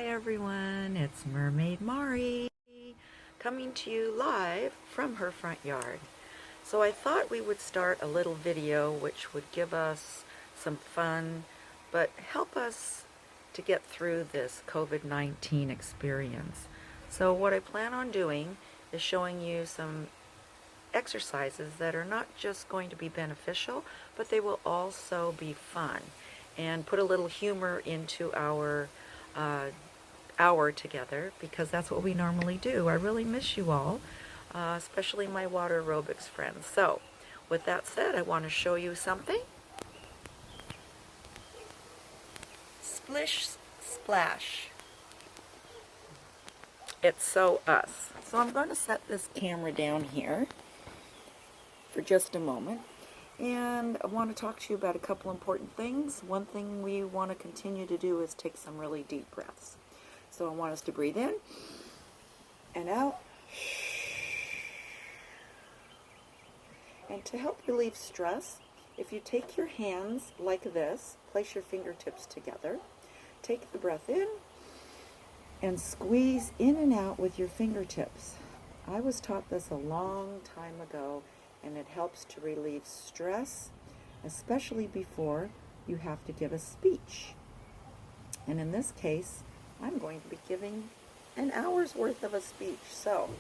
Hi everyone, it's Mermaid Mari coming to you live from her front yard. So I thought we would start a little video which would give us some fun but help us to get through this COVID-19 experience. So what I plan on doing is showing you some exercises that are not just going to be beneficial, but they will also be fun and put a little humor into our hour together, because that's what we normally do. I really miss you all, especially my water aerobics friends. So with that said, I want to show you something. Splish Splash. It's so us. So I'm going to set this camera down here for just a moment, and I want to talk to you about a couple important things. One thing we want to continue to do is take some really deep breaths. So I want us to breathe in and out. And to help relieve stress, if you take your hands like this, place your fingertips together, take the breath in, and squeeze in and out with your fingertips. I was taught this a long time ago, and it helps to relieve stress, especially before you have to give a speech. And in this case, I'm going to be giving an hour's worth of a speech. So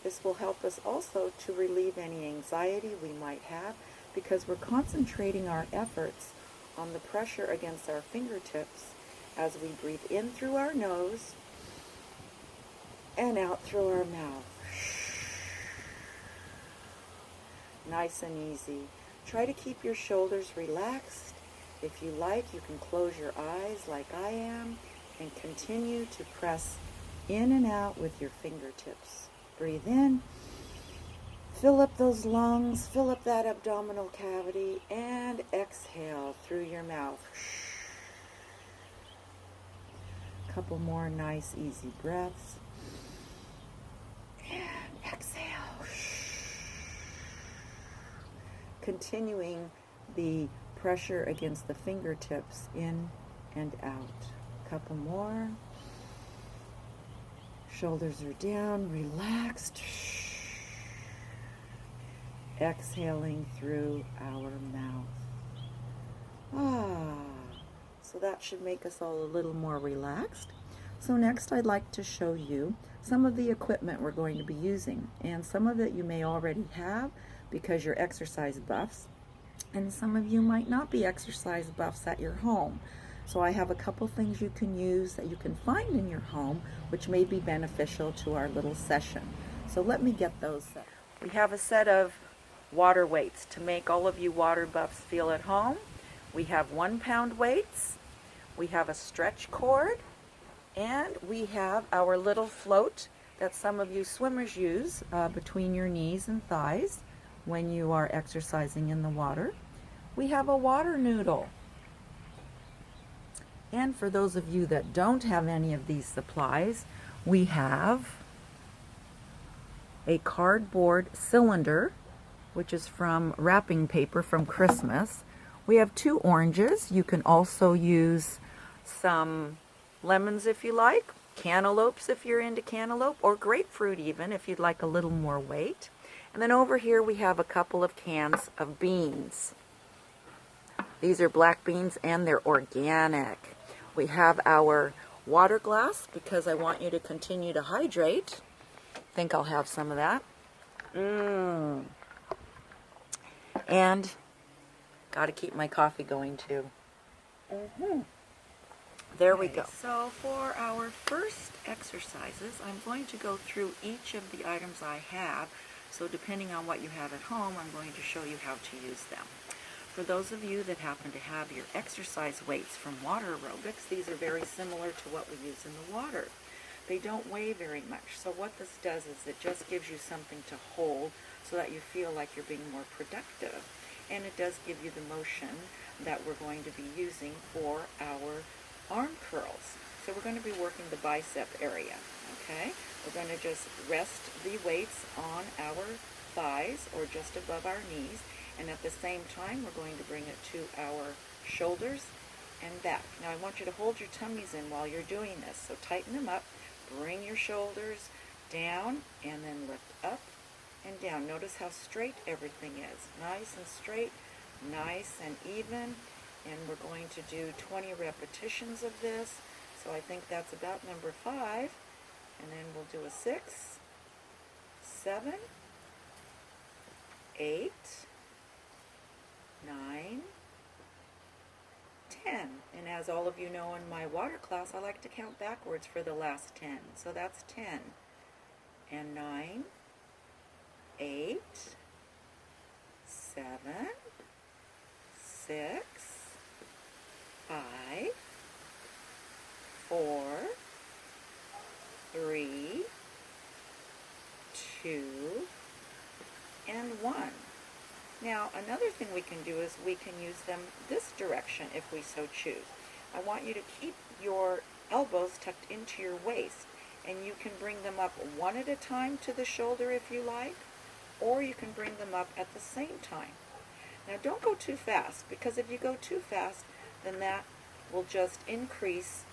this will help us also to relieve any anxiety we might have, because we're concentrating our efforts on the pressure against our fingertips as we breathe in through our nose and out through our mouth. Nice and easy. Try to keep your shoulders relaxed. If you like, you can close your eyes like I am and continue to press in and out with your fingertips. Breathe in, fill up those lungs, fill up that abdominal cavity, and exhale through your mouth. A couple more nice, easy breaths. And exhale. Continuing the pressure against the fingertips in and out. A couple more. Shoulders are down, relaxed. Exhaling through our mouth. So that should make us all a little more relaxed. So next I'd like to show you some of the equipment we're going to be using. And some of it you may already have because you're exercise buffs. And some of you might not be exercise buffs at your home. So I have a couple things you can use that you can find in your home which may be beneficial to our little session. So let me get those set. We have a set of water weights to make all of you water buffs feel at home. We have 1 pound weights, we have a stretch cord, and we have our little float that some of you swimmers use between your knees and thighs when you are exercising in the water. We have a water noodle. And for those of you that don't have any of these supplies, we have a cardboard cylinder, which is from wrapping paper from Christmas. We have 2 oranges. You can also use some lemons if you like, cantaloupes if you're into cantaloupe, or grapefruit even if you'd like a little more weight. And then over here we have a couple of cans of beans. These are black beans and they're organic. We have our water glass because I want you to continue to hydrate. I think I'll have some of that. And got to keep my coffee going too. There we go. So for our first exercises, I'm going to go through each of the items I have. So depending on what you have at home, I'm going to show you how to use them. For those of you that happen to have your exercise weights from water aerobics, these are very similar to what we use in the water. They don't weigh very much. So what this does is it just gives you something to hold so that you feel like you're being more productive. And it does give you the motion that we're going to be using for our arm curls. So we're going to be working the bicep area, okay? We're going to just rest the weights on our thighs or just above our knees, and at the same time we're going to bring it to our shoulders and back. Now I want you to hold your tummies in while you're doing this. So tighten them up, bring your shoulders down, and then lift up and down. Notice how straight everything is. Nice and straight, nice and even. And we're going to do 20 repetitions of this. So I think that's about number 5. And then we'll do a 6, 7, 8, 9, 10. And as all of you know in my water class, I like to count backwards for the last 10. So that's 10. And 9, 8, 7, 6, 5, 4, 3, 2, and 1. Now, another thing we can do is we can use them this direction if we so choose. I want you to keep your elbows tucked into your waist, and you can bring them up one at a time to the shoulder if you like, or you can bring them up at the same time. Now, don't go too fast, because if you go too fast, then that will just increase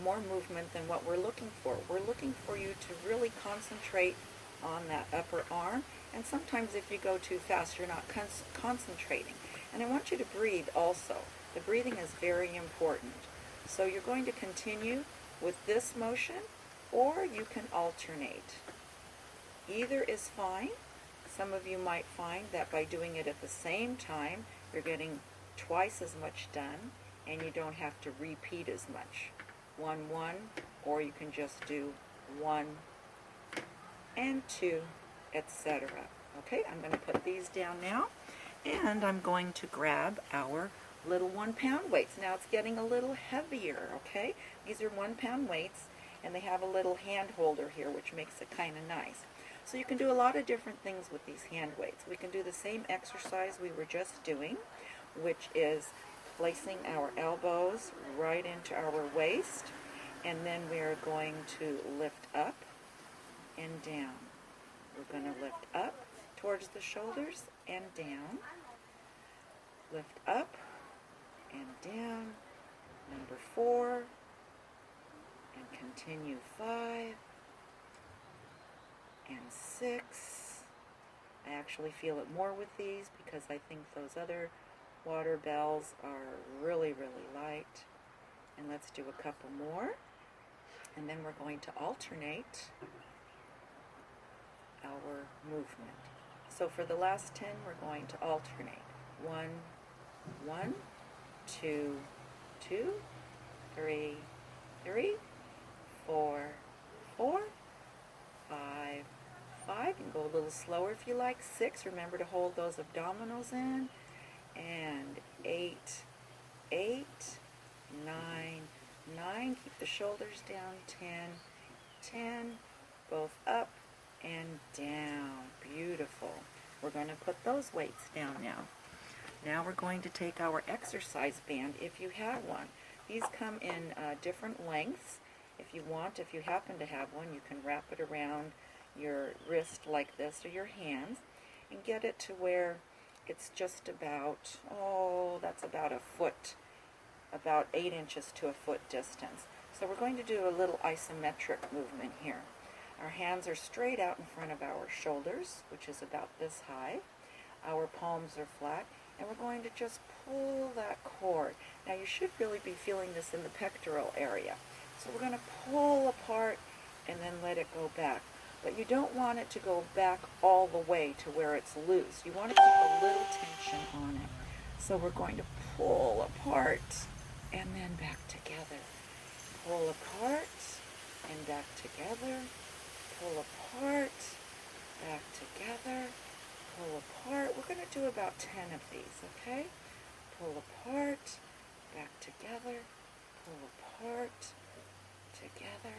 more movement than what we're looking for. We're looking for you to really concentrate on that upper arm, and sometimes if you go too fast, you're not concentrating. And I want you to breathe also. The breathing is very important. So you're going to continue with this motion, or you can alternate. Either is fine. Some of you might find that by doing it at the same time, you're getting twice as much done, and you don't have to repeat as much. 1, 1, or you can just do 1 and 2, etc. Okay, I'm going to put these down now, and I'm going to grab our little 1-pound weights. Now it's getting a little heavier, okay? These are 1-pound weights, and they have a little hand holder here, which makes it kind of nice. So you can do a lot of different things with these hand weights. We can do the same exercise we were just doing, which is placing our elbows right into our waist, and then we're going to lift up and down. We're going to lift up towards the shoulders and down. Lift up and down. Number 4. And continue 5 and 6. I actually feel it more with these because I think those other water bells are really, really light. And let's do a couple more. And then we're going to alternate our movement. So for the last 10, we're going to alternate. 1, 1, 2, 2, 3, 3, 4, 4, 5, 5. And go a little slower if you like. 6, remember to hold those abdominals in. And 8, 8, 9, 9. Keep the shoulders down. 10, 10. Both up and down. Beautiful. We're going to put those weights down now. Now we're going to take our exercise band, if you have one. These come in different lengths. If you want, if you happen to have one, you can wrap it around your wrist like this, or your hands, and get it to where it's just about, that's about a foot, about 8 inches to a foot distance. So we're going to do a little isometric movement here. Our hands are straight out in front of our shoulders, which is about this high. Our palms are flat, and we're going to just pull that cord. Now you should really be feeling this in the pectoral area. So we're going to pull apart and then let it go back. But you don't want it to go back all the way to where it's loose. You want to keep a little tension on it. So we're going to pull apart and then back together. Pull apart and back together. Pull apart, back together, pull apart. We're going to do about 10 of these, okay? Pull apart, back together, pull apart, together,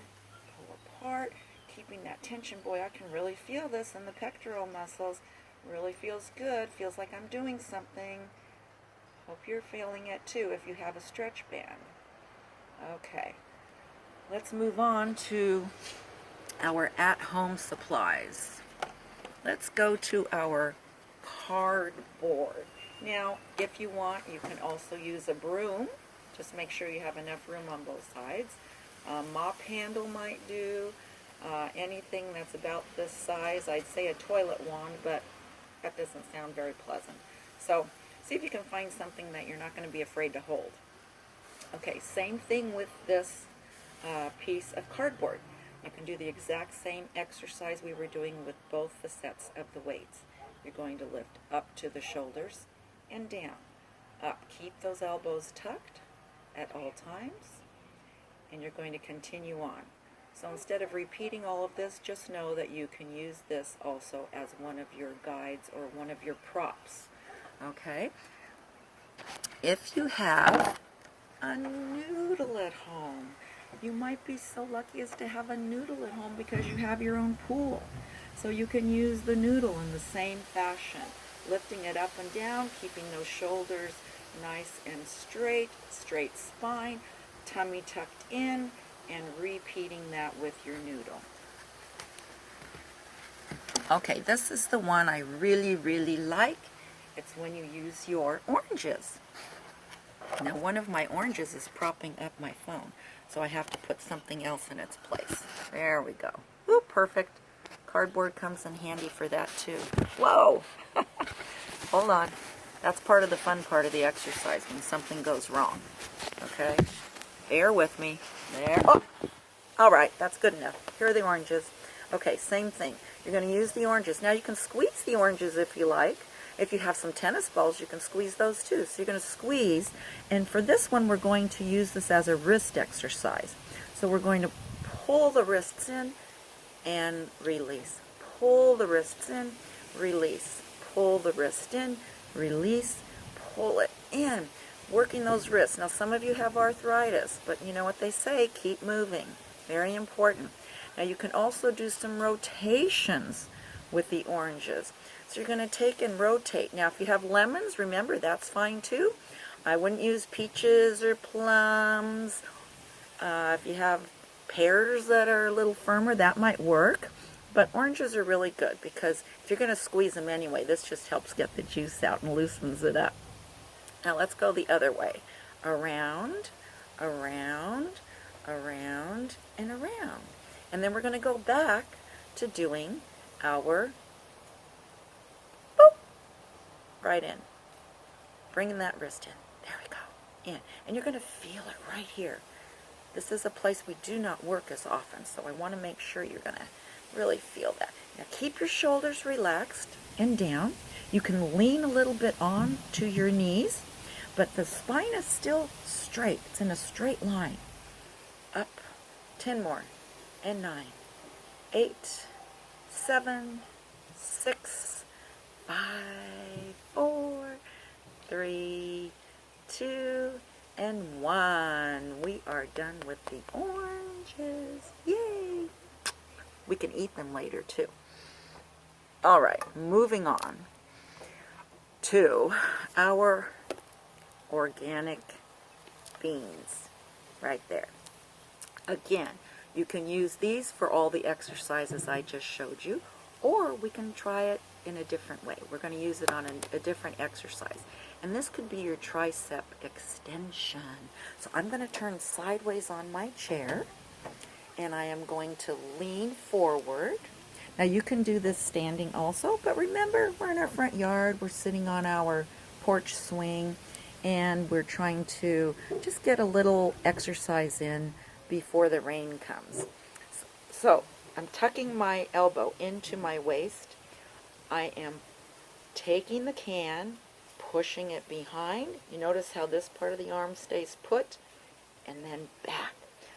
pull apart. Keeping that tension. Boy, I can really feel this in the pectoral muscles. Really feels good. Feels like I'm doing something. Hope you're feeling it too if you have a stretch band. Okay, let's move on to our at-home supplies. Let's go to our cardboard. Now, if you want, you can also use a broom, Just make sure you have enough room on both sides. Mop handle might do. Anything that's about this size. I'd say a toilet wand, but that doesn't sound very pleasant. So see if you can find something that you're not going to be afraid to hold. Okay, same thing with this piece of cardboard. You can do the exact same exercise we were doing with both the sets of the weights. You're going to lift up to the shoulders and down. Up. Keep those elbows tucked at all times, and you're going to continue on. So instead of repeating all of this, just know that you can use this also as one of your guides or one of your props. Okay? If you have a noodle at home, you might be so lucky as to have a noodle at home because you have your own pool. So you can use the noodle in the same fashion, lifting it up and down, keeping those shoulders nice and straight, straight spine, tummy tucked in, and repeating that with your noodle. Okay, this is the one I really, really like. It's when you use your oranges. Now, one of my oranges is propping up my phone, so I have to put something else in its place. There we go. Ooh, perfect. Cardboard comes in handy for that too. Whoa! Hold on. That's part of the fun part of the exercise when something goes wrong. Okay? Bear with me. There. Oh! All right, that's good enough. Here are the oranges. Okay, same thing. You're going to use the oranges. Now you can squeeze the oranges if you like. If you have some tennis balls, you can squeeze those too. So you're going to squeeze, and for this one, we're going to use this as a wrist exercise. So we're going to pull the wrists in and release. Pull the wrists in, release. Pull the wrist in, release, pull it in. Working those wrists. Now some of you have arthritis, but you know what they say, keep moving. Very important. Now you can also do some rotations with the oranges. So you're going to take and rotate. Now if you have lemons, remember that's fine too. I wouldn't use peaches or plums. If you have pears that are a little firmer, that might work. But oranges are really good because if you're going to squeeze them anyway, this just helps get the juice out and loosens it up. Now let's go the other way. Around, around, around, and around. And then we're going to go back to doing our boop, right in. Bringing that wrist in. There we go. In. And you're going to feel it right here. This is a place we do not work as often, so I want to make sure you're going to really feel that. Now keep your shoulders relaxed and down. You can lean a little bit on to your knees, but the spine is still straight. It's in a straight line. Up. 10 more. And 9. 8. 7. 6. 5. 4. 3. 2. And 1. We are done with the oranges. Yay! We can eat them later too. All right, moving on to our organic beans right there. Again, you can use these for all the exercises I just showed you, or we can try it in a different way. We're going to use it on a different exercise. And this could be your tricep extension. So I'm going to turn sideways on my chair, and I am going to lean forward. Now you can do this standing also, but remember, we're in our front yard, we're sitting on our porch swing, and we're trying to just get a little exercise in before the rain comes. So I'm tucking my elbow into my waist. I am taking the can, pushing it behind. You notice how this part of the arm stays put, and then back.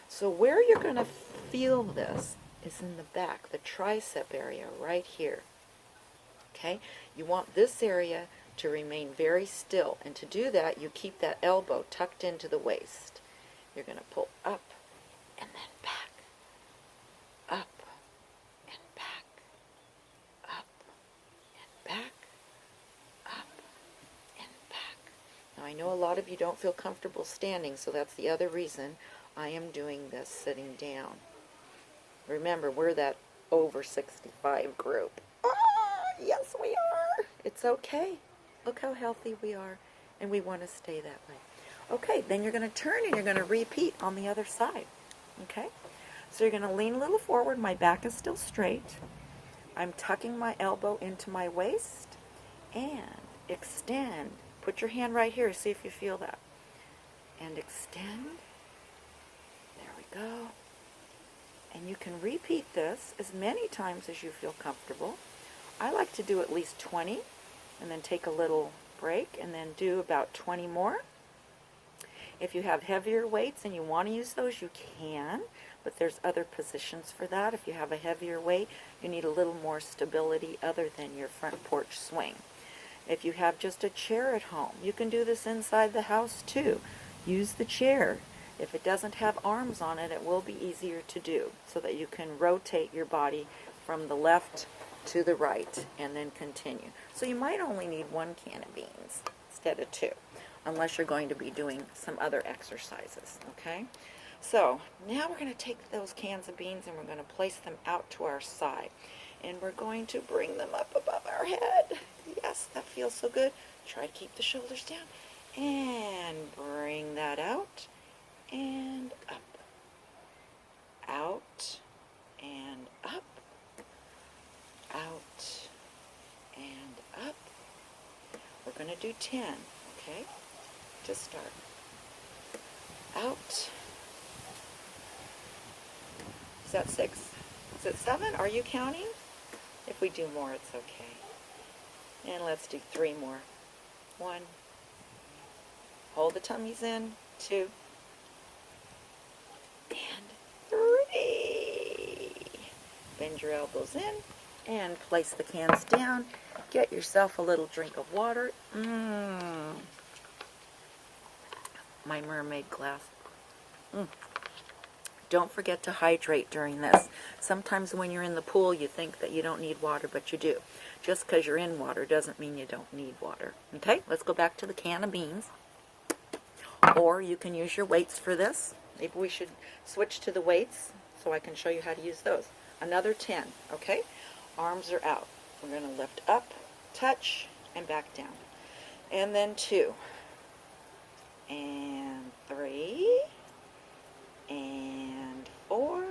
So where you're going to feel this is in the back, the tricep area right here. Okay? You want this area to remain very still, and to do that, you keep that elbow tucked into the waist. You're going to pull up and then back, up and back, up and back, up and back. Now I know a lot of you don't feel comfortable standing, so that's the other reason I am doing this sitting down. Remember, we're that over 65 group. Yes, we are. It's okay. Look how healthy we are, and we want to stay that way. Okay, then you're going to turn and you're going to repeat on the other side. Okay, so you're going to lean a little forward. My back is still straight. I'm tucking my elbow into my waist and extend. Put your hand right here, see if you feel that. And extend. There we go. And you can repeat this as many times as you feel comfortable. I like to do at least 20 and then take a little break and then do about 20 more. If you have heavier weights and you want to use those, you can, but there's other positions for that. If you have a heavier weight, you need a little more stability other than your front porch swing. If you have just a chair at home, you can do this inside the house too. Use the chair. If it doesn't have arms on it, it will be easier to do so that you can rotate your body from the left to the right and then continue. So you might only need 1 can of beans instead of 2, unless you're going to be doing some other exercises, okay? So now we're going to take those cans of beans and we're going to place them out to our side. And we're going to bring them up above our head. Yes, that feels so good. Try to keep the shoulders down. And bring that out and up. Out and up. Out and up. We're going to do 10, okay, to start. Out. Is that 6? Is it 7? Are you counting? If we do more, it's okay. And let's do 3 more. 1. Hold the tummies in. 2. And 3. Bend your elbows in and place the cans down. Get yourself a little drink of water. My mermaid glass. Don't forget to hydrate during this. Sometimes when you're in the pool, you think that you don't need water, but you do. Just because you're in water doesn't mean you don't need water. Okay, let's go back to the can of beans. Or you can use your weights for this. Maybe we should switch to the weights so I can show you how to use those. Another 10, okay? Arms are out. We're going to lift up, touch, and back down. And then 2. And 3. And 4.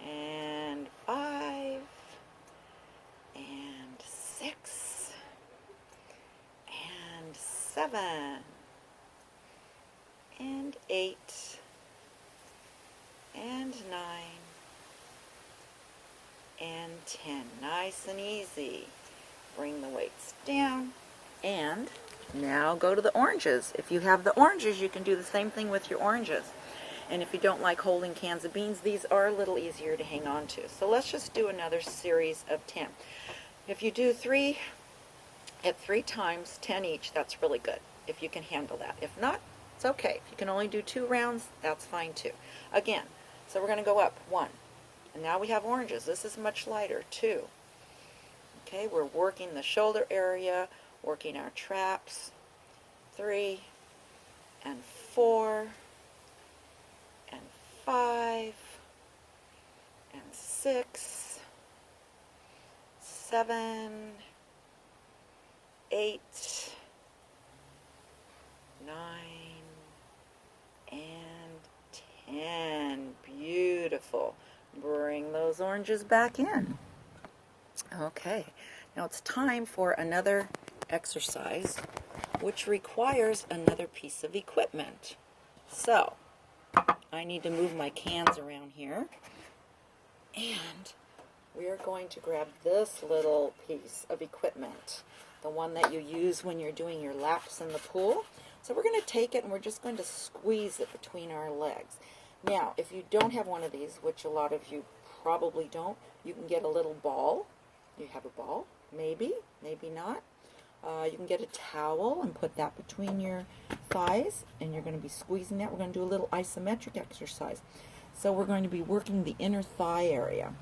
And 5. And 6. And 7. And 8. And 9. And 10. Nice and easy. Bring the weights down. And now go to the oranges. If you have the oranges, you can do the same thing with your oranges. And if you don't like holding cans of beans, these are a little easier to hang on to. So let's just do another series of 10. If you do 3 at 3 times, 10 each, that's really good, if you can handle that. If not, it's okay. If you can only do 2 rounds, that's fine too. Again, so we're going to go up. 1. And now we have oranges. This is much lighter. 2. Okay, we're working the shoulder area, working our traps. 3 and 4 and 5 and 6, 7, 8, 9, and 10. Beautiful. Bring those oranges back in. Okay, now it's time for another exercise which requires another piece of equipment. So, I need to move my cans around here, and we are going to grab this little piece of equipment, the one that you use when you're doing your laps in the pool. So we're going to take it and we're just going to squeeze it between our legs. Now, if you don't have one of these, which a lot of you probably don't, you can get a little ball. You have a ball? Maybe, maybe not. You can get a towel and put that between your thighs, and you're going to be squeezing that. We're going to do a little isometric exercise. So we're going to be working the inner thigh area.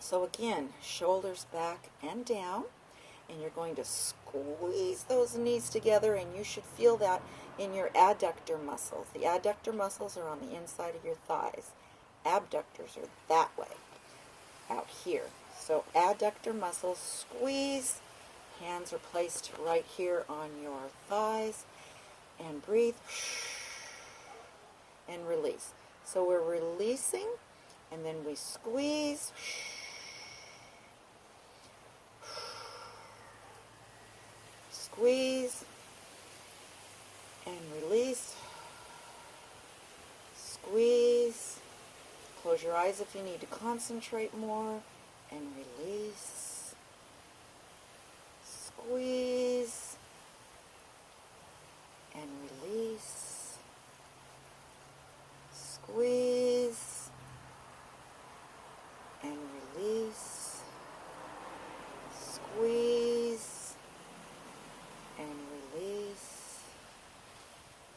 So again, shoulders back and down, and you're going to squeeze those knees together, and you should feel that in your adductor muscles. The adductor muscles are on the inside of your thighs. Abductors are that way, out here. So adductor muscles, squeeze. Hands are placed right here on your thighs. and breathe, and release. So we're releasing, and then we squeeze, squeeze, and release, squeeze. Close your eyes if you need to concentrate more, and release, squeeze, and release, squeeze, and release, squeeze, and release,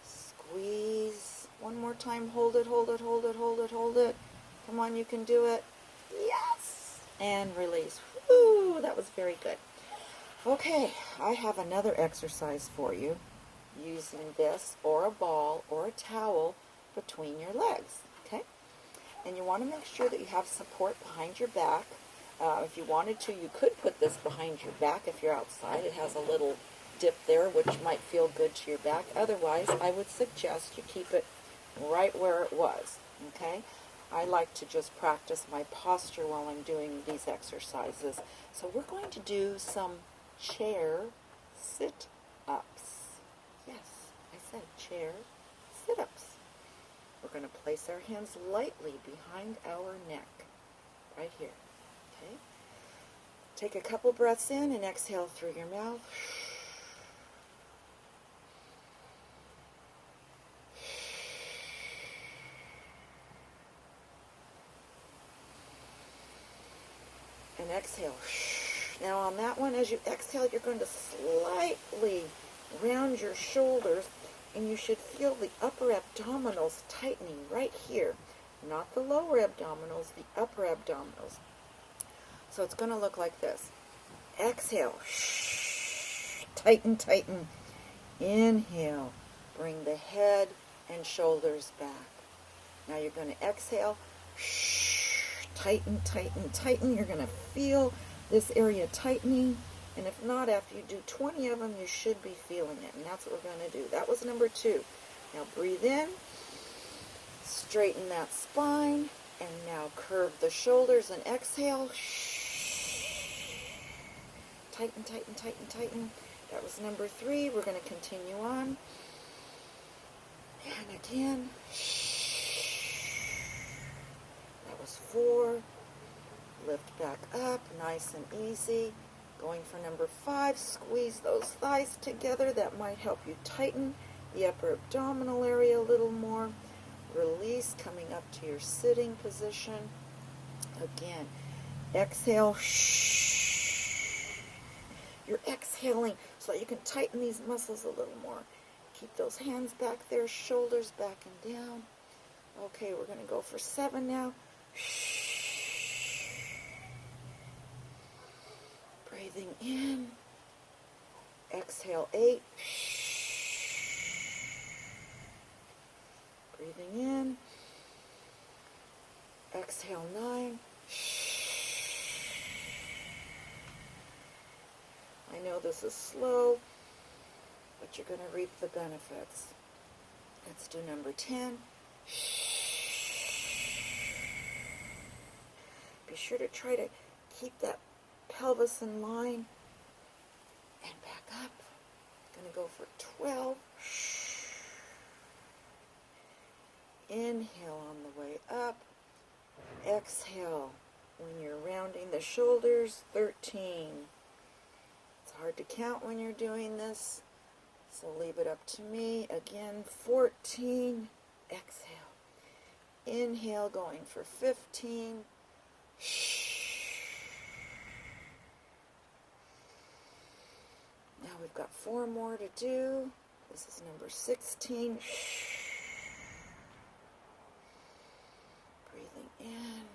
squeeze. One more time, hold it, hold it, hold it, hold it, hold it. Come on, you can do it. Yes! And release. Woo! That was very good. Okay, I have another exercise for you using this or a ball or a towel between your legs. Okay? And you want to make sure that you have support behind your back. If you wanted to, you could put this behind your back if you're outside. It has a little dip there, which might feel good to your back. Otherwise, I would suggest you keep it right where it was. Okay? I like to just practice my posture while I'm doing these exercises. So we're going to do some chair sit-ups. Yes, I said chair sit-ups. We're going to place our hands lightly behind our neck, right here. Okay? Take a couple breaths in and exhale through your mouth. And exhale. Now on that one, as you exhale, you're going to slightly round your shoulders, and you should feel the upper abdominals tightening right here. Not the lower abdominals, the upper abdominals. So it's going to look like this. Exhale. Tighten, tighten. Inhale. Bring the head and shoulders back. Now you're going to exhale. Tighten, tighten, tighten. You're going to feel this area tightening. And if not, after you do 20 of them, you should be feeling it. And that's what we're going to do. That was number 2. Now breathe in. Straighten that spine. And now curve the shoulders and exhale. Tighten, tighten, tighten, tighten. That was number 3. We're going to continue on. And again. That was 4. Lift back up, nice and easy. Going for number 5, squeeze those thighs together. That might help you tighten the upper abdominal area a little more. Release, coming up to your sitting position. Again, exhale. You're exhaling so that you can tighten these muscles a little more. Keep those hands back there, shoulders back and down. Okay, we're going to go for 7 now. Breathing in. Exhale 8. Breathing in. Exhale 9. I know this is slow, but you're going to reap the benefits. Let's do number 10. Be sure to try to keep that pelvis in line. And back up. Going to go for 12. Inhale on the way up. Exhale when you're rounding the shoulders. 13. It's hard to count when you're doing this, so leave it up to me. Again, 14. Exhale. Inhale, going for 15. Now we've got 4 more to do. This is number 16. Breathing in.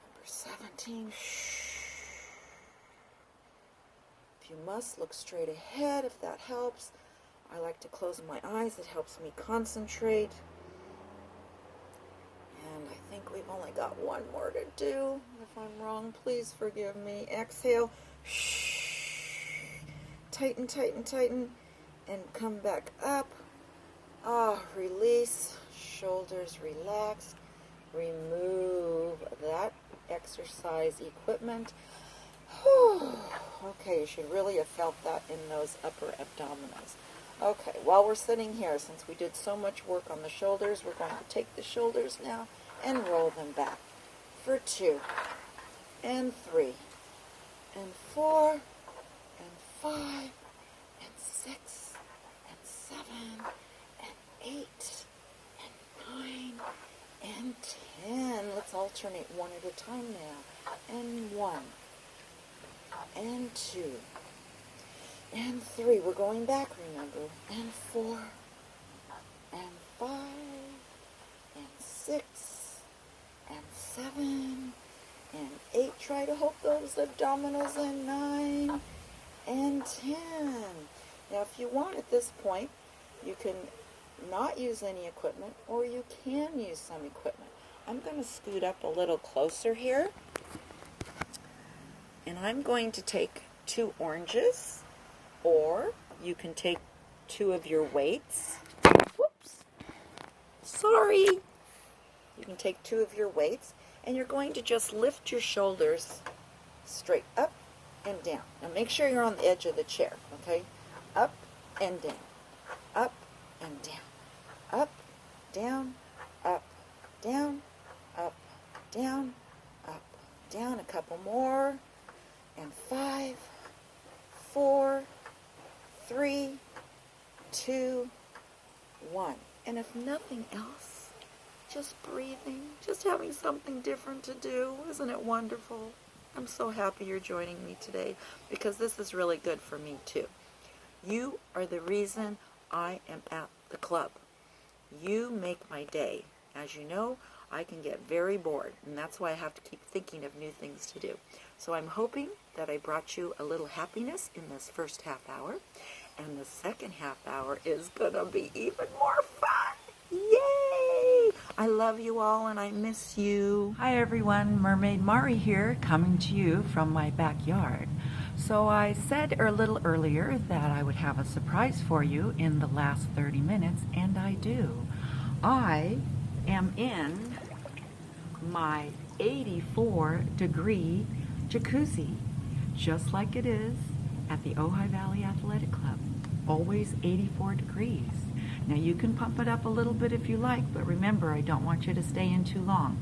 Number 17. If you must, look straight ahead if that helps. I like to close my eyes. It helps me concentrate. And I think we've only got 1 more to do. If I'm wrong, please forgive me. Exhale. Tighten, tighten, tighten. and come back up. Ah, release, shoulders relaxed. Remove that exercise equipment. Whew. Okay, you should really have felt that in those upper abdominals. Okay, while we're sitting here, since we did so much work on the shoulders, we're going to take the shoulders now and roll them back for 2 and 3 and 4 and 5 and 6 and 7 and 8 and 9 and 10. Let's alternate one at a time now. And 1 and 2 and 3. We're going back, remember. And 4 and 5 and 6 and 7 and 8. Try to hold those abdominals. And 9 and 10. Now, if you want at this point, you can not use any equipment, or you can use some equipment. I'm going to scoot up a little closer here, and I'm going to take 2 oranges, or you can take 2 of your weights. Whoops, sorry. You can take 2 of your weights, and you're going to just lift your shoulders straight up and down. Now make sure you're on the edge of the chair, okay? Up and down, up and down, up, down, up, down, up, down, up, down. A couple more. And 5, 4, 3, 2, 1. And if nothing else, just breathing, just having something different to do. Isn't it wonderful? I'm so happy you're joining me today, because this is really good for me too. You are the reason I am at the club. You make my day. As you know, I can get very bored, and that's why I have to keep thinking of new things to do. So I'm hoping that I brought you a little happiness in this first half hour, and the second half hour is going to be even more fun. Yay! I love you all, and I miss you. Hi everyone, Mermaid Mari here, coming to you from my backyard. So I said a little earlier that I would have a surprise for you in the last 30 minutes, and I do. I am in my 84-degree jacuzzi, just like it is at the Ojai Valley Athletic Club. Always 84 degrees. Now you can pump it up a little bit if you like, but remember, I don't want you to stay in too long.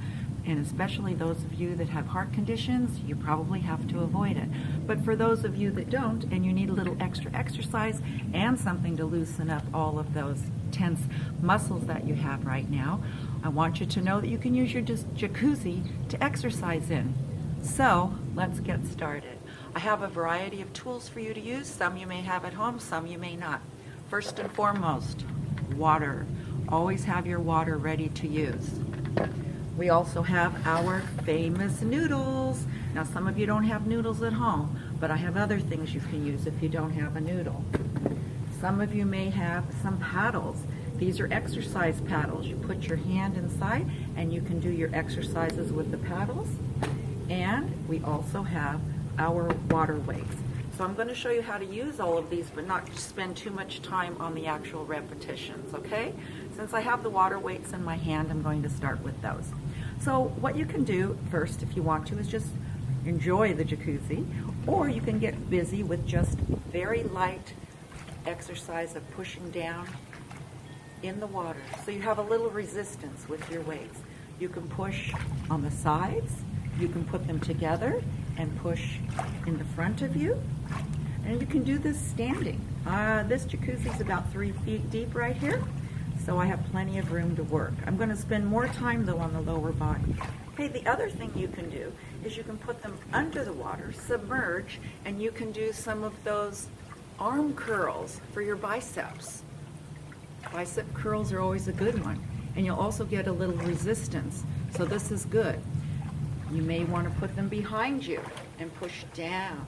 And especially those of you that have heart conditions, you probably have to avoid it. But for those of you that don't, and you need a little extra exercise and something to loosen up all of those tense muscles that you have right now, I want you to know that you can use your jacuzzi to exercise in. So let's get started. I have a variety of tools for you to use. Some you may have at home, some you may not. First and foremost, water. Always have your water ready to use. We also have our famous noodles. Now some of you don't have noodles at home, but I have other things you can use if you don't have a noodle. Some of you may have some paddles. These are exercise paddles. You put your hand inside and you can do your exercises with the paddles. And we also have our water weights. So I'm going to show you how to use all of these, but not spend too much time on the actual repetitions, okay? Since I have the water weights in my hand, I'm going to start with those. So what you can do first, if you want to, is just enjoy the jacuzzi, or you can get busy with just very light exercise of pushing down in the water. So you have a little resistance with your weights. You can push on the sides, you can put them together and push in the front of you, and you can do this standing. This jacuzzi is about 3 feet deep right here, so I have plenty of room to work. I'm going to spend more time though on the lower body. Okay, the other thing you can do is you can put them under the water, submerge, and you can do some of those arm curls for your biceps. Bicep curls are always a good one, and you'll also get a little resistance, so this is good. You may want to put them behind you and push down.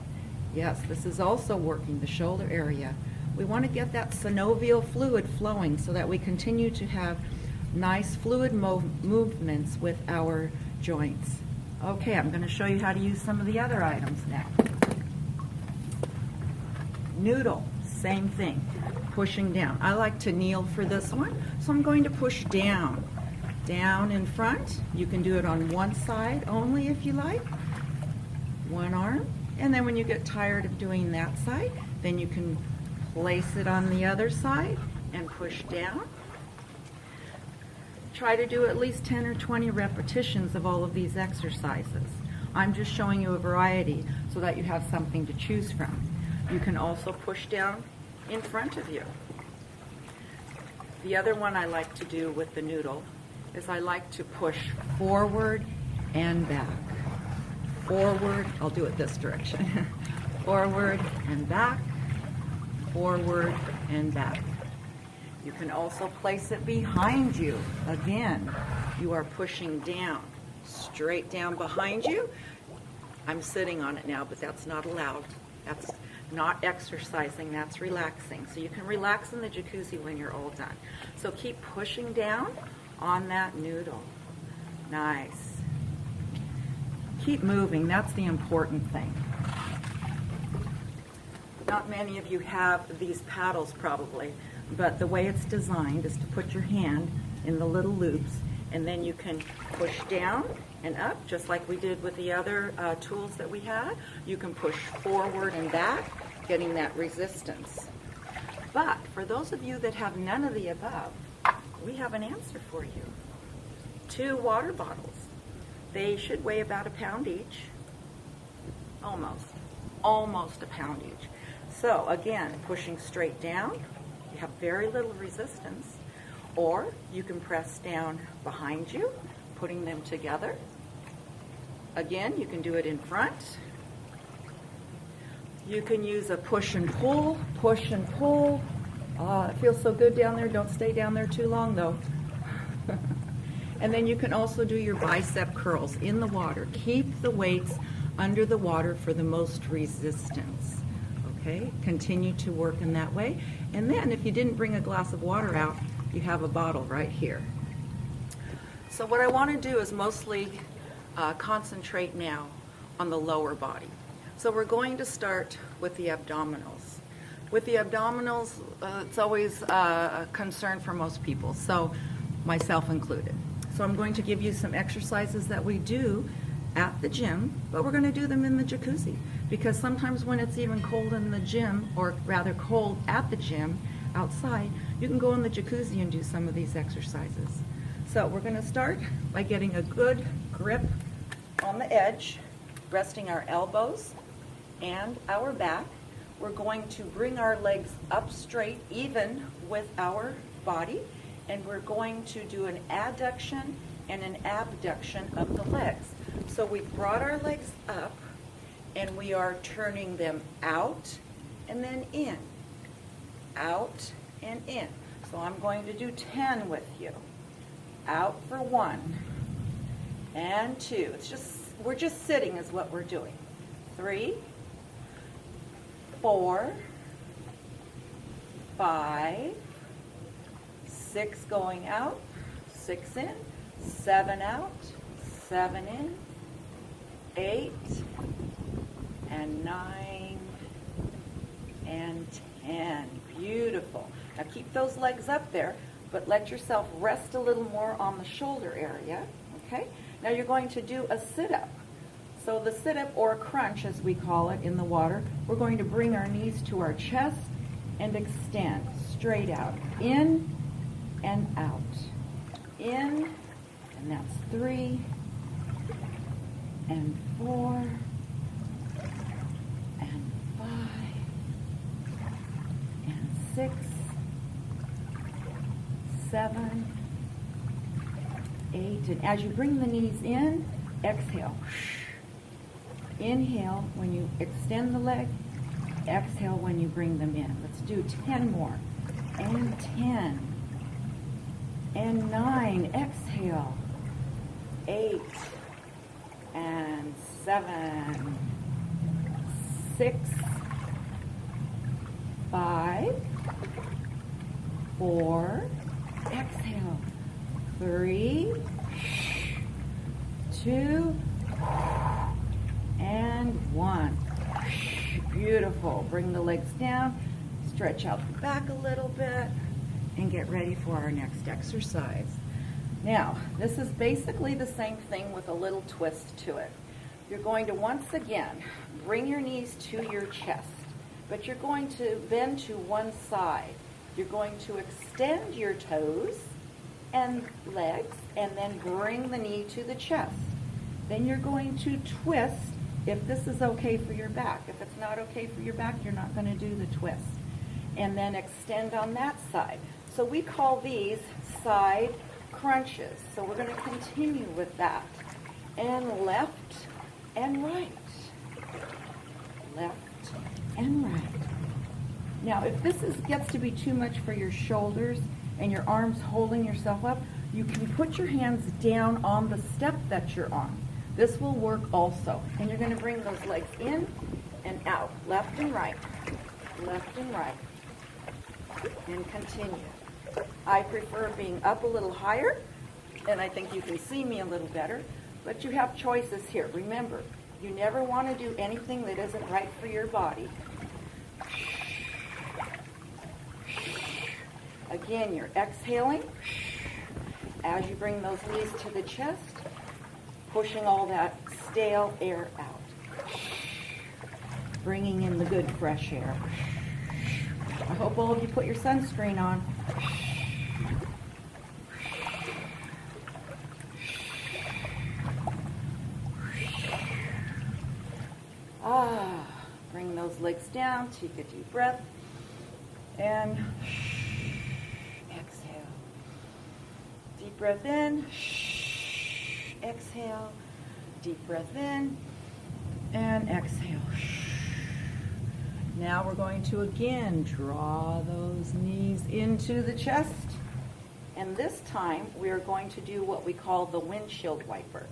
Yes, this is also working the shoulder area. We want to get that synovial fluid flowing so that we continue to have nice fluid movements with our joints. Okay, I'm going to show you how to use some of the other items now. Noodle, same thing. pushing down. I like to kneel for this one, so I'm going to push down. Down in front. You can do it on one side only if you like. One arm. And then when you get tired of doing that side, then you can place it on the other side and push down. Try to do at least 10 or 20 repetitions of all of these exercises. I'm just showing you a variety so that you have something to choose from. You can also push down in front of you. The other one I like to do with the noodle is I like to push forward and back. Forward, I'll do it this direction. Forward and back, forward and back. You can also place it behind you. Again, you are pushing down, straight down behind you. I'm sitting on it now, but that's not allowed. That's not exercising, that's relaxing. So you can relax in the jacuzzi when you're all done. So keep pushing down on that noodle. Nice. Keep moving, that's the important thing. Not many of you have these paddles probably, but the way it's designed is to put your hand in the little loops, and then you can push down and up, just like we did with the other tools that we had. You can push forward and back, getting that resistance. But for those of you that have none of the above, we have an answer for you. 2 water bottles. They should weigh about a pound each. Almost a pound each. So again, pushing straight down, you have very little resistance. Or you can press down behind you, putting them together. Again, you can do it in front. You can use a push and pull, push and pull. It feels so good down there. Don't stay down there too long though. And then you can also do your bicep curls in the water. Keep the weights under the water for the most resistance. Okay, continue to work in that way. And then if you didn't bring a glass of water out, you have a bottle right here. So what I want to do is mostly concentrate now on the lower body. So we're going to start with the abdominals. With the abdominals, it's always a concern for most people, so myself included. So I'm going to give you some exercises that we do at the gym, but we're going to do them in the jacuzzi, because sometimes when it's even cold in the gym, or rather cold at the gym outside, you can go in the jacuzzi and do some of these exercises. So we're going to start by getting a good grip on the edge, resting our elbows and our back. We're going to bring our legs up straight, even with our body, and we're going to do an adduction and an abduction of the legs. So we've brought our legs up, and we are turning them out and then in, out and in. So I'm going to do 10 with you. Out for 1 and 2. We're just sitting is what we're doing. 3, 4, 5, 6 going out, 6 in, 7 out, 7 in, 8, and 9, and 10. Beautiful. Now keep those legs up there, but let yourself rest a little more on the shoulder area, okay? Now you're going to do a sit-up. So the sit-up, or crunch as we call it in the water, we're going to bring our knees to our chest and extend straight out, in and out, in, and that's 3, and 4, and 5, and 6, 7, 8, and as you bring the knees in, exhale. Inhale when you extend the leg, exhale when you bring them in. Let's do 10 more, and 10, and 9, exhale, 8, and 7, 6, 5, 4, exhale, 3, 2, and 1. Beautiful. Bring the legs down, stretch out the back a little bit, and get ready for our next exercise. Now, this is basically the same thing with a little twist to it. You're going to once again bring your knees to your chest, but you're going to bend to one side. You're going to extend your toes and legs and then bring the knee to the chest. Then you're going to twist if this is okay for your back. If it's not okay for your back, you're not going to do the twist. And then extend on that side. So we call these side crunches. So we're going to continue with that. And left and right. Left and right. Now, if this gets to be too much for your shoulders and your arms holding yourself up, you can put your hands down on the step that you're on. This will work also. And you're going to bring those legs in and out, left and right, and continue. I prefer being up a little higher, and I think you can see me a little better, but you have choices here. Remember, you never want to do anything that isn't right for your body. Again, you're exhaling as you bring those knees to the chest, pushing all that stale air out. Bringing in the good fresh air. I hope all of you put your sunscreen on. Bring those legs down, take a deep breath, and exhale. Deep breath in, exhale. Deep breath in, and exhale. Now we're going to again draw those knees into the chest. And this time we are going to do what we call the windshield wiper.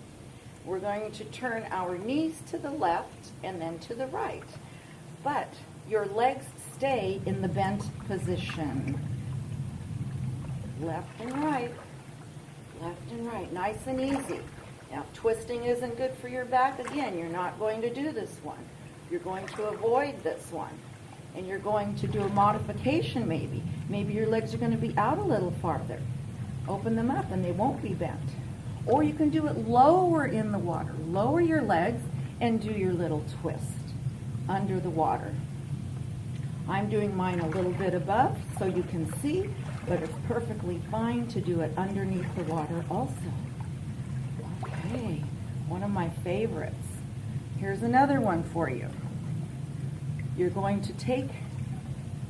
We're going to turn our knees to the left and then to the right. But your legs stay in the bent position. Left and right. Left and right. Nice and easy. Now, twisting isn't good for your back. Again, you're not going to do this one. You're going to avoid this one. And you're going to do a modification maybe. Maybe your legs are going to be out a little farther. Open them up and they won't be bent. Or you can do it lower in the water. Lower your legs and do your little twist under the water. I'm doing mine a little bit above so you can see, but it's perfectly fine to do it underneath the water also. Okay, one of my favorites. Here's another one for you. You're going to take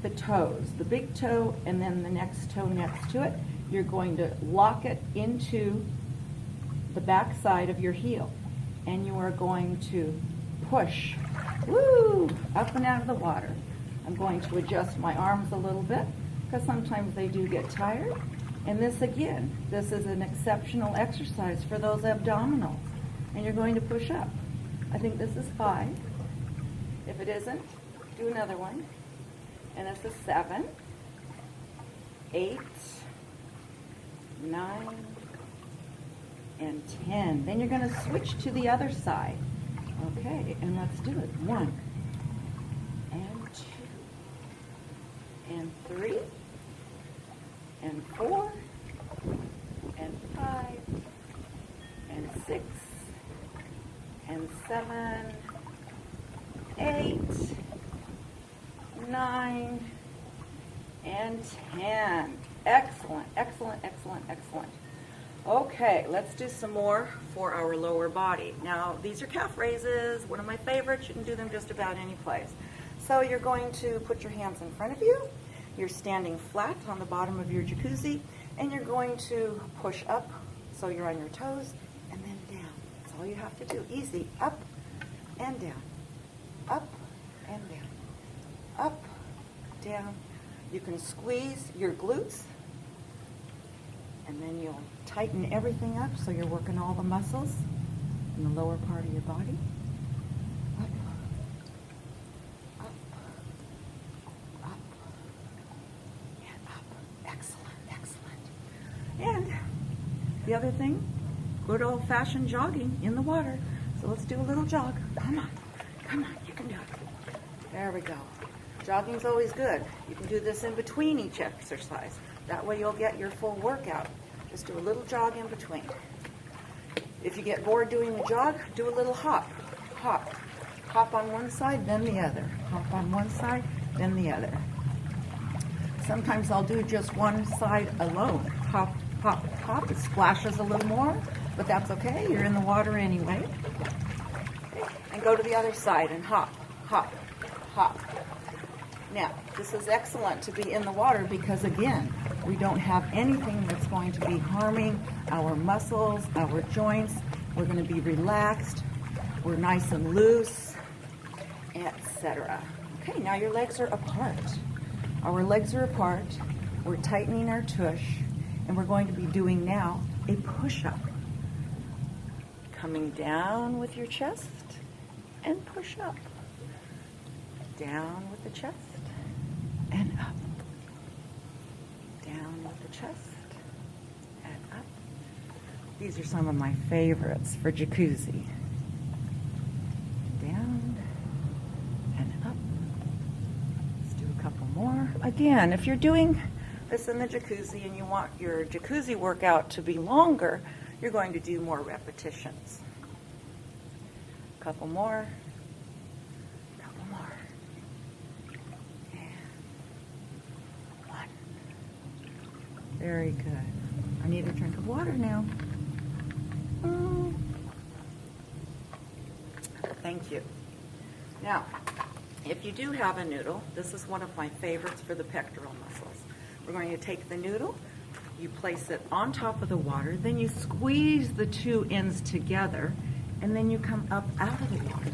the toes, the big toe and then the next toe next to it. You're going to lock it into the back side of your heel. And you are going to push, woo, up and out of the water. I'm going to adjust my arms a little bit because sometimes they do get tired. And this again, this is an exceptional exercise for those abdominals. And you're going to push up. I think this is 5. If it isn't, do another one. And this is 7, 8, 9, and 10. Then you're going to switch to the other side. Okay, and let's do it. 1, and 2, and 3, and 4, and 5, and 6, and 7, 8, 9, and 10. Excellent, excellent, excellent, excellent. Okay, let's do some more for our lower body. Now, these are calf raises, one of my favorites. You can do them just about any place. So you're going to put your hands in front of you. You're standing flat on the bottom of your jacuzzi, and you're going to push up so you're on your toes, and then down. That's all you have to do. Easy. Up and down. Up and down. Up, down. You can squeeze your glutes, and then you'll tighten everything up so you're working all the muscles in the lower part of your body. Up, up, up, and up. Excellent, excellent. And the other thing, good old-fashioned jogging in the water. So let's do a little jog. Come on, you can do it. There we go. Jogging's always good. You can do this in between each exercise. That way you'll get your full workout. Just do a little jog in between. If you get bored doing the jog, do a little hop. Hop. Hop on one side, then the other. Hop on one side, then the other. Sometimes I'll do just one side alone. Hop, hop, hop. It splashes a little more, but that's okay. You're in the water anyway. Okay. And go to the other side and hop, hop, hop. Now, this is excellent to be in the water because, again, we don't have anything that's going to be harming our muscles, our joints. We're going to be relaxed. We're nice and loose, etc. Okay, now your legs are apart. Our legs are apart. We're tightening our tush, and we're going to be doing now a push-up. Coming down with your chest and push up. Down with the chest and up. Down with the chest and up. These are some of my favorites for jacuzzi. Down and up. Let's do a couple more. Again, if you're doing this in the jacuzzi and you want your jacuzzi workout to be longer, you're going to do more repetitions. A couple more. Couple more. And one. Very good. I need a drink of water now. Thank you. Now, if you do have a noodle, this is one of my favorites for the pectoral muscles. We're going to take the noodle, you place it on top of the water, then you squeeze the two ends together, and then you come up out of the water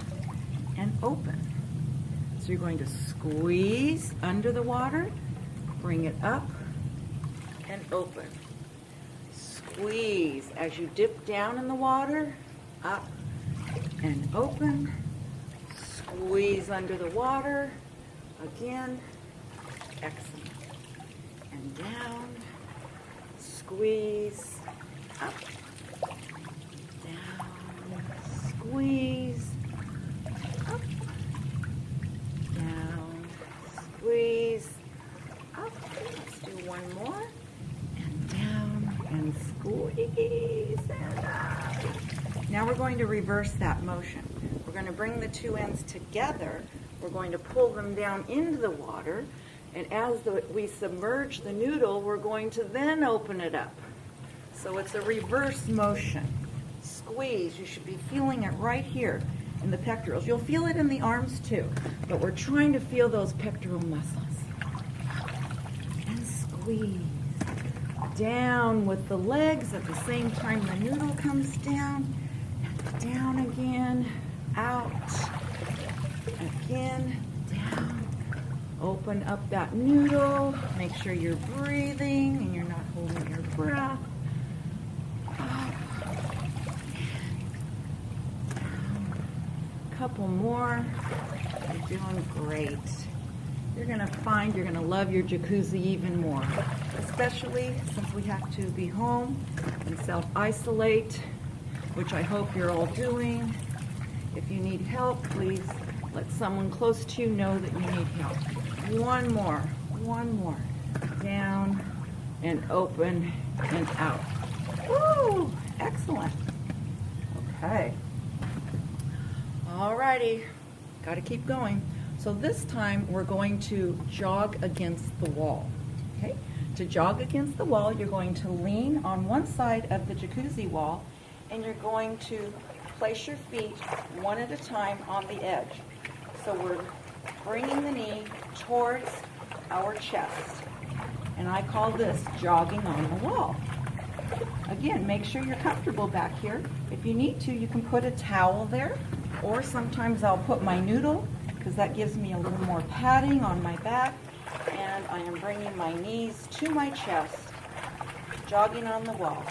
and open. So you're going to squeeze under the water, bring it up, and open. Squeeze as you dip down in the water, up and open. Squeeze under the water, again, excellent. And down, squeeze, up, down, squeeze, up, down, squeeze, up. Let's do one more. And down, and squeeze, and up. Now we're going to reverse that motion. We're going to bring the two ends together. We're going to pull them down into the water. And as we submerge the noodle, we're going to then open it up. So it's a reverse motion. Squeeze. You should be feeling it right here in the pectorals. You'll feel it in the arms too, but we're trying to feel those pectoral muscles. And squeeze. Down with the legs at the same time the noodle comes down. And down again. Out. Again. Down. Open up that noodle. Make sure you're breathing and you're not holding your breath. Up. Couple more. You're doing great. You're going to find you're going to love your jacuzzi even more, especially since we have to be home and self-isolate, which I hope you're all doing. If you need help, please let someone close to you know that you need help. One more. Down and open and out. Woo! Excellent. Okay. Alrighty. Got to keep going. So this time we're going to jog against the wall. Okay? To jog against the wall, you're going to lean on one side of the jacuzzi wall and you're going to place your feet one at a time on the edge. So we're bringing the knee towards our chest. And I call this jogging on the wall. Again, make sure you're comfortable back here. If you need to, you can put a towel there, or sometimes I'll put my noodle because that gives me a little more padding on my back. And I am bringing my knees to my chest, jogging on the wall.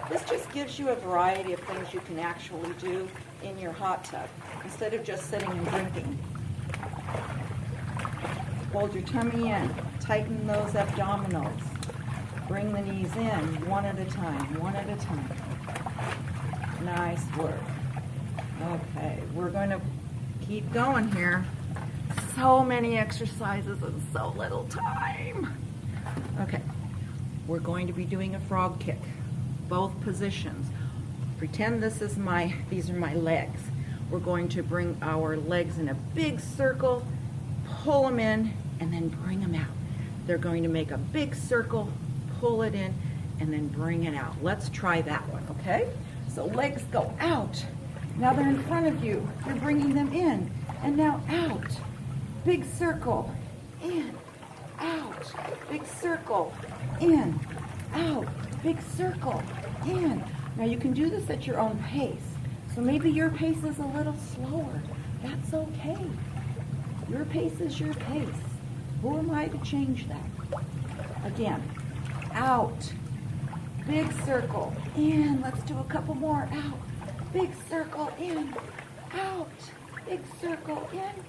This just gives you a variety of things you can actually do in your hot tub instead of just sitting and drinking. Hold your tummy in. Tighten those abdominals. Bring the knees in one at a time, one at a time. Nice work. Okay, we're going to keep going here. so many exercises in so little time. Okay, we're going to be doing a frog kick, both positions. Pretend these are my legs. We're going to bring our legs in a big circle, pull them in, and then bring them out. They're going to make a big circle, pull it in, and then bring it out. Let's try that one, okay? So legs go out. Now they're in front of you. You're bringing them in, and now out. Big circle, in, out. Big circle, in, out. Big circle, in. Now you can do this at your own pace. So maybe your pace is a little slower. That's okay. Your pace is your pace. Who am I to change that? Again, out. Big circle, in. Let's do a couple more. Out. Big circle, in. Out. Big circle, in.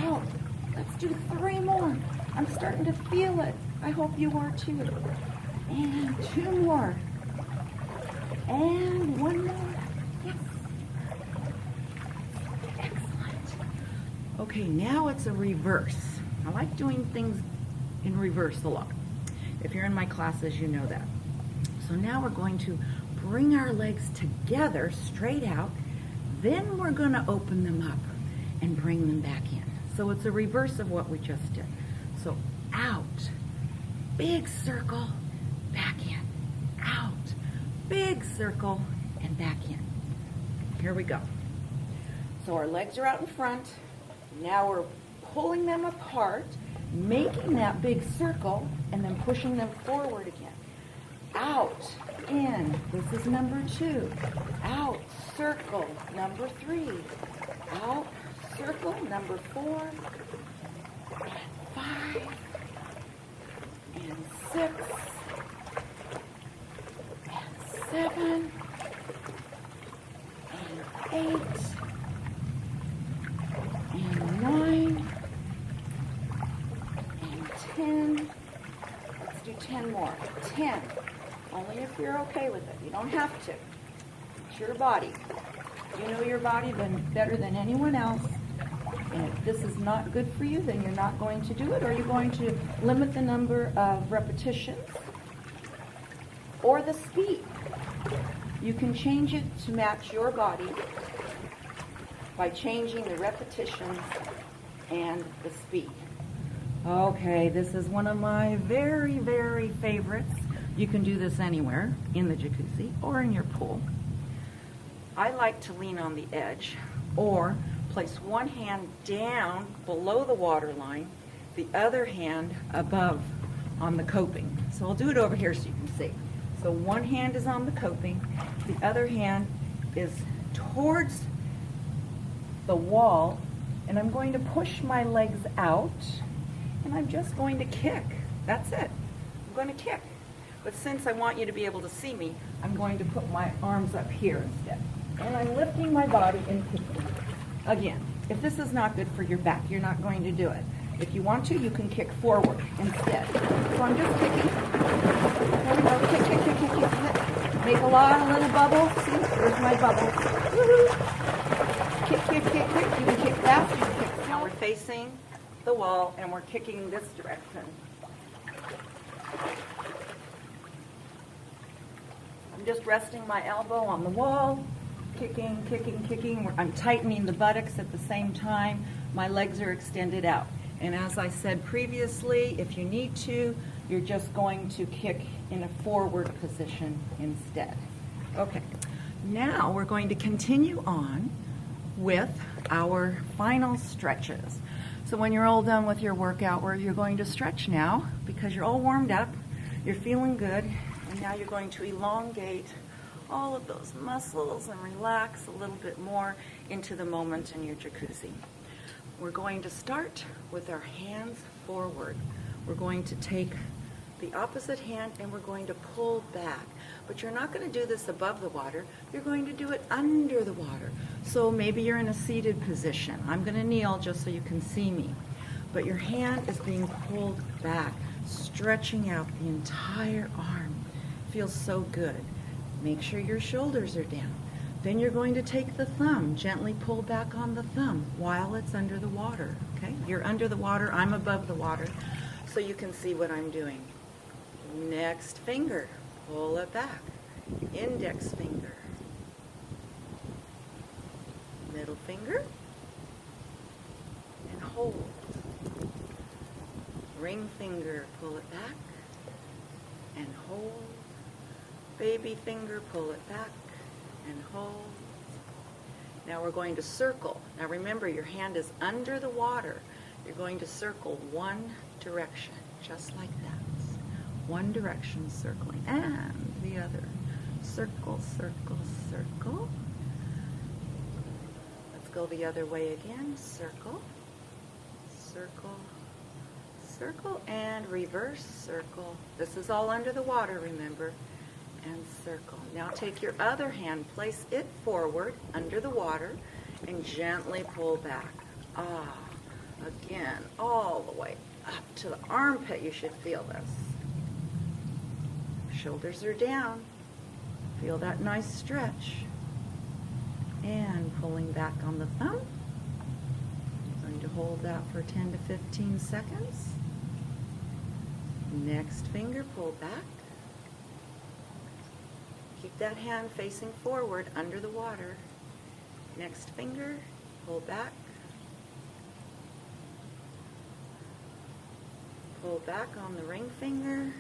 Out. Let's do 3 more. I'm starting to feel it. I hope you are too. And 2 more. And 1 more. Yes. Excellent. Okay, now it's a reverse. I like doing things in reverse a lot. If you're in my classes, you know that. So now we're going to bring our legs together, straight out. Then we're going to open them up and bring them back in. So it's a reverse of what we just did. So out, big circle, back in. Out, big circle, and back in. Here we go. So our legs are out in front. Now we're pulling them apart, making that big circle, and then pushing them forward again. Out, in. This is number 2. Out, circle, number 3. Out, circle, number 4. And 5. And 6. And 7. And 8. And 9. And 10. Let's do 10 more. 10. Only if you're okay with it. You don't have to. It's your body. You know your body better than anyone else. And if this is not good for you, then you're not going to do it, or you're going to limit the number of repetitions or the speed. You can change it to match your body by changing the repetitions and the speed. Okay, this is one of my very, very favorites. You can do this anywhere, in the jacuzzi or in your pool. I like to lean on the edge or place one hand down below the water line, the other hand above on the coping. So I'll do it over here so you can see. So one hand is on the coping, the other hand is towards the wall, and I'm going to push my legs out, and I'm just going to kick. That's it. I'm going to kick. But since I want you to be able to see me, I'm going to put my arms up here instead. And I'm lifting my body and kicking. Again, if this is not good for your back, you're not going to do it. If you want to, you can kick forward instead. So I'm just kicking. There we go. Kick, kick, kick, kick, kick, kick. Make a lot of little bubbles. See, there's my bubbles. Woo-hoo. Kick, kick, kick, kick. You can kick fast, you can kick slow. Now we're facing the wall and we're kicking this direction. I'm just resting my elbow on the wall, kicking, kicking, kicking. I'm tightening the buttocks at the same time. My legs are extended out. And as I said previously, if you need to, you're just going to kick in a forward position instead. Okay, now we're going to continue on with our final stretches. So when you're all done with your workout, where you're going to stretch now, because you're all warmed up, you're feeling good, and now you're going to elongate all of those muscles and relax a little bit more into the moment in your jacuzzi. We're going to start with our hands forward. We're going to take the opposite hand and we're going to pull back. But you're not going to do this above the water. You're going to do it under the water. So maybe you're in a seated position. I'm going to kneel just so you can see me. But your hand is being pulled back, stretching out the entire arm. Feels so good. Make sure your shoulders are down. Then you're going to take the thumb, gently pull back on the thumb while it's under the water, okay? You're under the water, I'm above the water, so you can see what I'm doing. Next finger, pull it back. Index finger. Middle finger. And hold. Ring finger, pull it back. And hold. Baby finger, pull it back. And hold. Now we're going to circle. Now remember, your hand is under the water. You're going to circle one direction, just like that. One direction circling, and the other. Circle, circle, circle. Let's go the other way again. Circle, circle, circle, and reverse circle. This is all under the water, remember. And circle. Now take your other hand, place it forward under the water, and gently pull back. Again, all the way up to the armpit. You should feel this. Shoulders are down. Feel that nice stretch. And pulling back on the thumb. I'm going to hold that for 10 to 15 seconds. Next finger, pull back. Keep that hand facing forward under the water. Next finger, pull back. Pull back on the ring finger.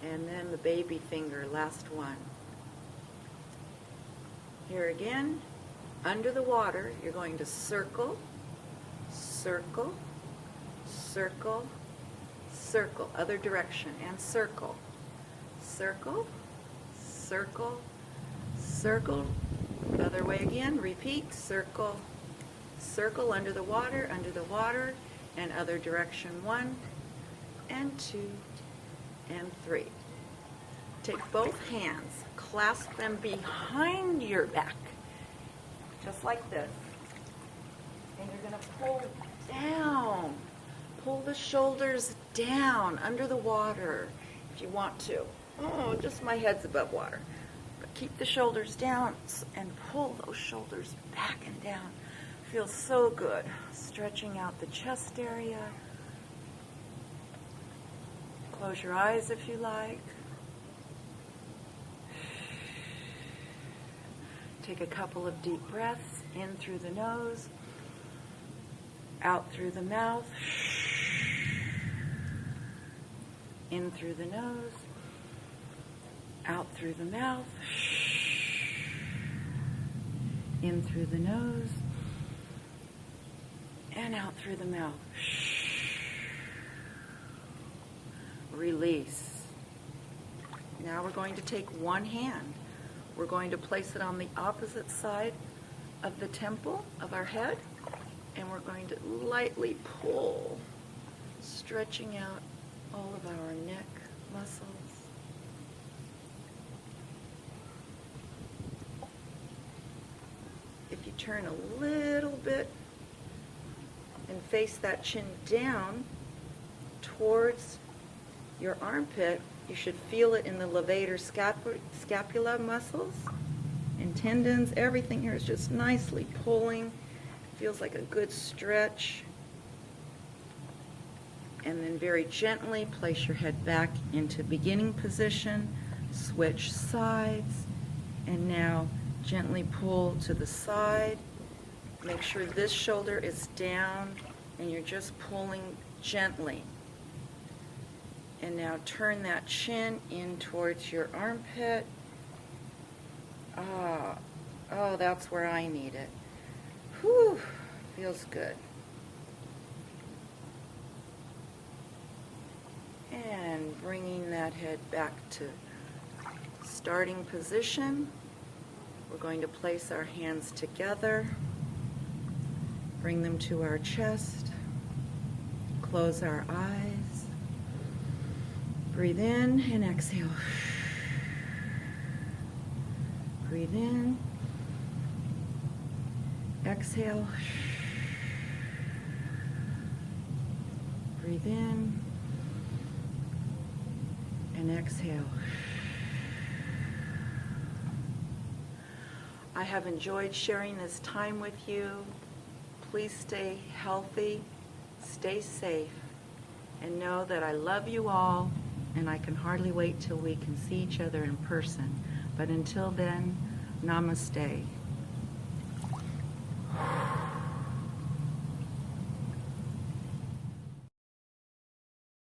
And then the baby finger, last one. Here again, under the water, you're going to circle, circle, circle, circle, other direction, and circle. Circle, circle, circle, other way again, repeat, circle, circle, under the water, and other direction, 1 and 2 and 3. Take both hands, clasp them behind your back, just like this. And you're going to pull down. Pull the shoulders down under the water if you want to. Oh, just my head's above water. But keep the shoulders down and pull those shoulders back and down. Feels so good. Stretching out the chest area. Close your eyes if you like. Take a couple of deep breaths in through the nose, out through the mouth, in through the nose, out through the mouth, in through the nose, and out through the mouth. Release. Now we're going to take one hand. We're going to place it on the opposite side of the temple of our head, and we're going to lightly pull, stretching out all of our neck muscles. If you turn a little bit and face that chin down towards your armpit, you should feel it in the levator scapula muscles and tendons. Everything here is just nicely pulling. Feels like a good stretch. And then very gently place your head back into beginning position, switch sides, and now gently pull to the side. Make sure this shoulder is down and you're just pulling gently. And now turn that chin in towards your armpit. Oh, that's where I need it. Whew, feels good. And bringing that head back to starting position. We're going to place our hands together. Bring them to our chest. Close our eyes. Breathe in and exhale. Breathe in. Exhale. Breathe in. and exhale. I have enjoyed sharing this time with you. Please stay healthy, stay safe, and know that I love you all, and I can hardly wait till we can see each other in person. But until then, namaste.